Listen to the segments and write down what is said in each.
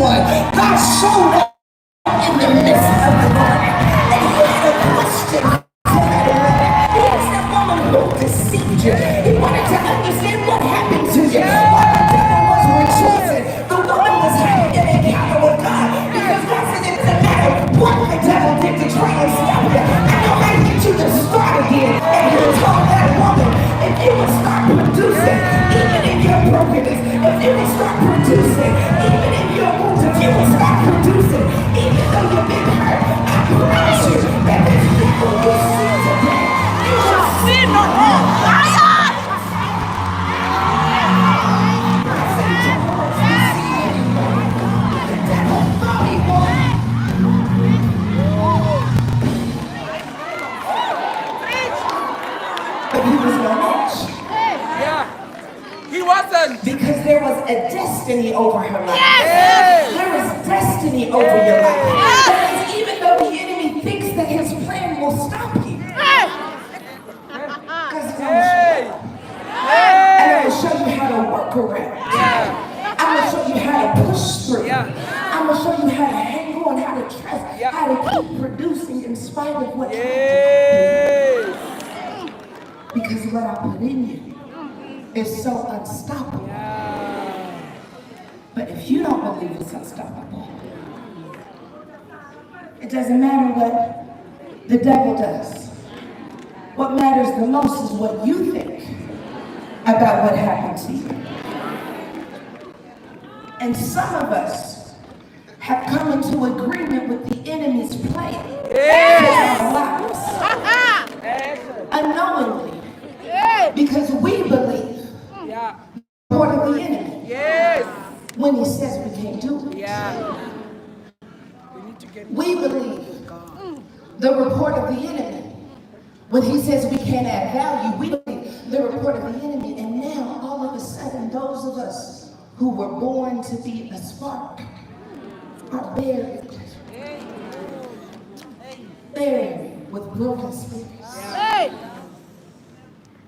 one. God showed up in the midst of the morning. And he had a question for that woman. He asked that woman who deceived you. He wanted to understand what happened to you. While the devil was rejoicing, the woman was having an encounter with God. Because God said it doesn't matter what the devil did to try and stop you. I know how to get you to start again. And he told that woman, if you would start producing, even in your brokenness, if you would start producing, even in your wounds, if you would start producing, even though you've been hurt, I promise you that this devil will see today. You will see no more. Because there was a destiny over her life. Yes. There is destiny over your life. Yes. Even though the enemy thinks that his plan will stop you. Because it's going to show you. And I'm going to show you how to work around. I'm going to show you how to push through. I'm going to show you how to hang on, how to trust, how to keep producing in spite of what you do. Because what I put in you is so unstoppable. But if you don't believe it's unstoppable, it doesn't matter what the devil does. What matters the most is what you think about what happened to you. And some of us have come into agreement with the enemy's plan in our lives. Unknowingly. Because we believe the report of the enemy when he says we can't do it. We believe the report of the enemy when he says we can't add value. We believe the report of the enemy. And now, all of a sudden, those of us who were born to be a spark are buried with broken spirits.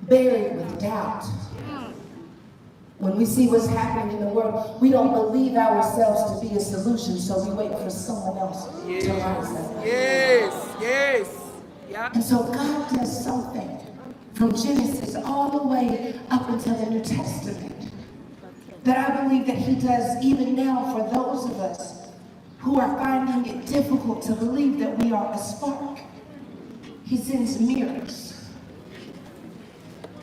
Buried with doubt. When we see what's happening in the world, we don't believe ourselves to be a solution, so we wait for someone else to rise up. And so God does something from Genesis all the way up until the New Testament that I believe that he does even now for those of us who are finding it difficult to believe that we are a spark. He sends mirrors.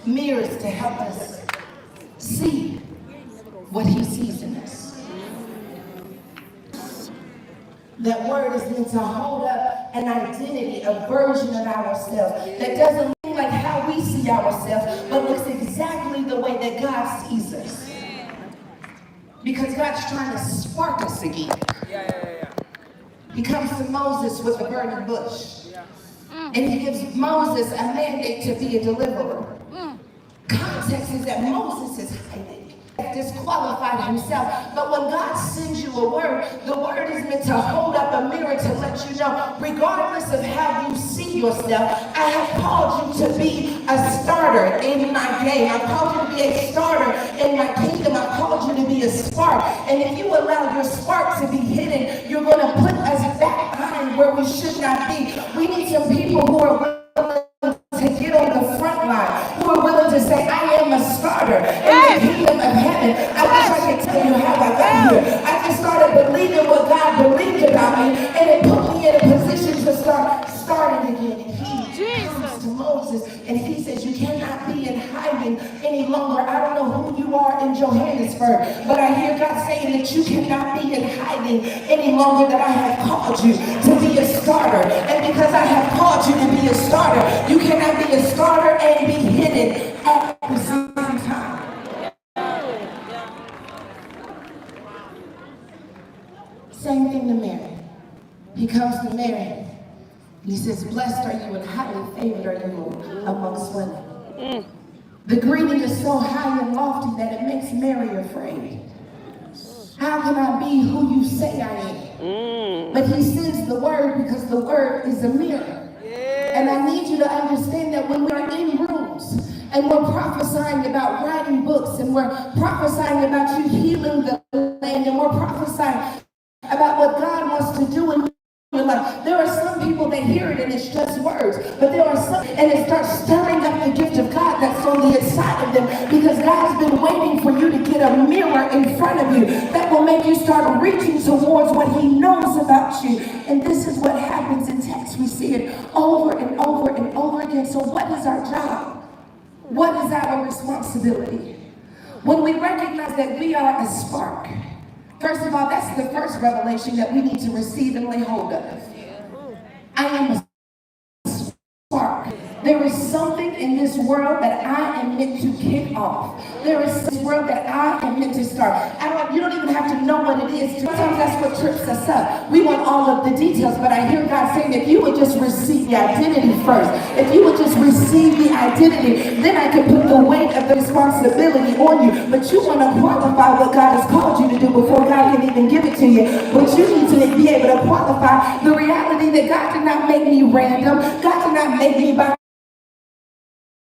Mirrors to help us see what he sees in us. That word is meant to hold up an identity, a version of ourselves that doesn't look like how we see ourselves, but looks exactly the way that God sees us. Because God's trying to spark us again. He comes to Moses with a burning bush. And he gives Moses a mandate to be a deliverer. Context is that Moses is hiding, disqualified himself. But when God sends you a word, the word is meant to hold up a mirror to let you know, regardless of how you see yourself, I have called you to be a starter in my game. I've called you to be a starter in my kingdom. I've called you to be a spark. And if you allow your spark to be hidden, you're going to put us back behind where we should not be. We need some people who are willing to get on the front line, who are willing to say, I am a starter in the kingdom of heaven. I wish I could tell you how I got here. I just started believing what God believed about me, and it put me in a position to start starting again. And he comes to Moses, and he says, you cannot be in hiding any longer. I don't know who you are in Johannesburg, but I hear God saying that you cannot be in hiding any longer, that I have called you to be a starter. And because I have called you to be a starter, you cannot be a starter and be hidden at the same time. Same thing to Mary. He comes to Mary. He says, blessed are you and highly favored are you amongst women. The greeting is so high and lofty that it makes Mary afraid. How can I be who you say I am? But he sends the word because the word is a mirror. And I need you to understand that when we're in rooms and we're prophesying about writing books and we're prophesying about you healing the land and we're prophesying about what God wants to do in your life. There are some people that hear it and it's just words, but there are some, and it starts stirring up the gift of God that's on the inside of them, because God's been waiting for you to get a mirror in front of you that will make you start reaching towards what He knows about you. And this is what happens in text. We see it over and over and over again. So what is our job? What is our responsibility? When we recognize that we are a spark, first of all, that's the first revelation that we need to receive and lay hold of. I am a spark. There is something in this world that I am meant to kick off. There is this world that I am meant to start. You don't even have to know what it is. Sometimes that's what trips us up. We want all of the details, but I hear God saying, if you would just receive the identity first, if you would just receive the identity, then I can put the weight of the responsibility on you. But you want to qualify what God has called you to do before God can even give it to you. But you need to be able to qualify the reality that God did not make me random. God did not make me by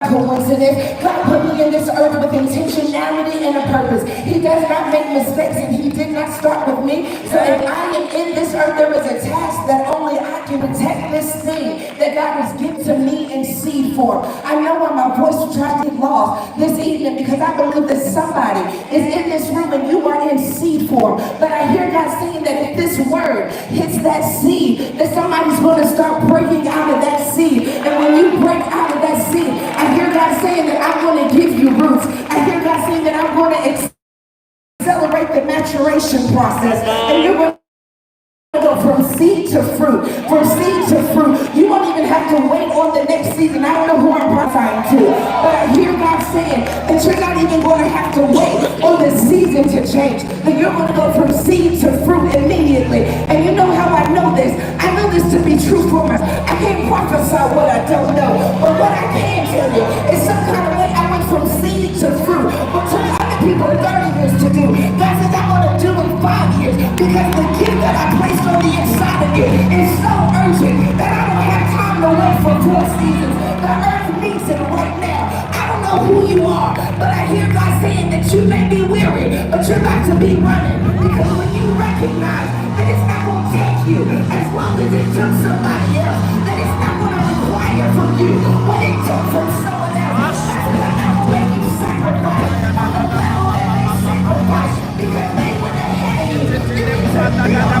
coincidence. God put me in this earth with intentionality and a purpose. He does not make mistakes, and He did not start with me. So if I am in this earth, there is a task that only I can protect this thing that God has given to me in seed form. I know why my voice will try to get lost this evening, because I believe that somebody is in this room and you are in seed form. But I hear God saying that if this word hits that seed, that somebody's going to start breaking out of that seed. And when you break out of that seed, I hear God saying that I'm going to give you roots. I hear God saying that I'm going to accelerate the maturation process. And you're going to go from seed to fruit. From seed to fruit. You won't even have to wait on the next season. I don't know who I'm prophesying to, but I hear God saying that you're not even going to have to wait on the season to change. That you're going to go from seed to fruit immediately. And you know how I know this? I know this to be true for myself. I can't prophesy what I don't know, but what I can tell you is some kind of way I went from seed to fruit. But to other people, 30 years to do. God says I'm going to do in 5 years, because the gift that I placed on the inside of you is so urgent that I don't have time to wait for 4 seasons. The earth needs it right now. I don't know who you are, but I hear God saying that you may be weary, but you're about to be running. Because when you recognize that it's not going to take you as long as it took somebody else, that it's not going to require from you what it took from someone else. That's the way you sacrifice. I'm the way you sacrifice, because they went ahead of you.